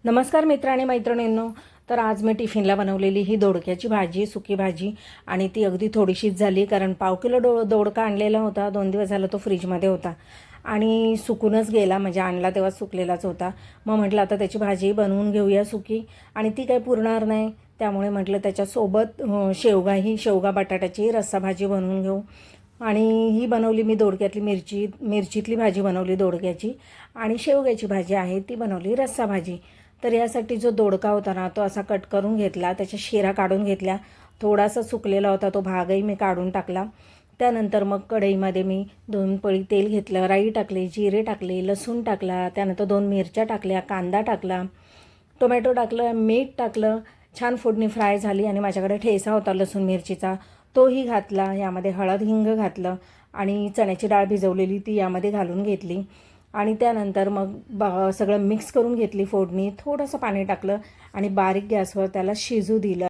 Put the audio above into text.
नमस्कार मित्र आणि मैत्रिणींनो. तर आज मी टिफिनला बनवलेली ही दोडक्याची भाजी, सुकी भाजी, आणि ती अगदी थोडीशीच झाली कारण पाव किलो दोडका आणलेला होता. 2 दिवस झालं तो फ्रीजमध्ये होता आणि सुकूनच गेला, म्हणजे आणला तेव्हा सुकलेलाच होता. मग म्हटलं आता त्याची भाजी बनवून घेऊया सुकी, आणि ती काही पुरणार नाही. त्यामुळे म्हटलं त्याच्यासोबत शेवगा बटाट्याची रस्सा भाजी बनवून घेऊ. आणि ही बनवली मी दोडक्यातली मिरचीतली भाजी बनवली दोडक्याची, आणि शेवग्याची भाजी आहे ती बनवली रस्सा भाजी. तर यासाठी जो दोडका होता ना तो असा कट करून घेतला, त्याच्या शिरा काढून घेतल्या. थोडासा सुकलेला होता तो भागही मी काढून टाकला. त्यानंतर मग कढईमध्ये मी 2 पळी तेल घेतलं, राई टाकली, जिरे टाकले, लसूण टाकला, त्यानंतर 2 मिरच्या टाकल्या, कांदा टाकला, टोमॅटो टाकलं, मीठ टाकलं. छान फोडणी फ्राय झाली आणि माझ्याकडे ठेचा होता लसूण मिरचीचा, तोही घातला. यामध्ये हळद हिंग घातलं आणि चण्याची डाळ भिजवलेली ती यामध्ये घालून घेतली. आणि त्यानंतर मग सगळं मिक्स करून घेतली फोडणी. थोडंसं पाणी टाकलं आणि बारीक गॅसवर त्याला शिजू दिलं.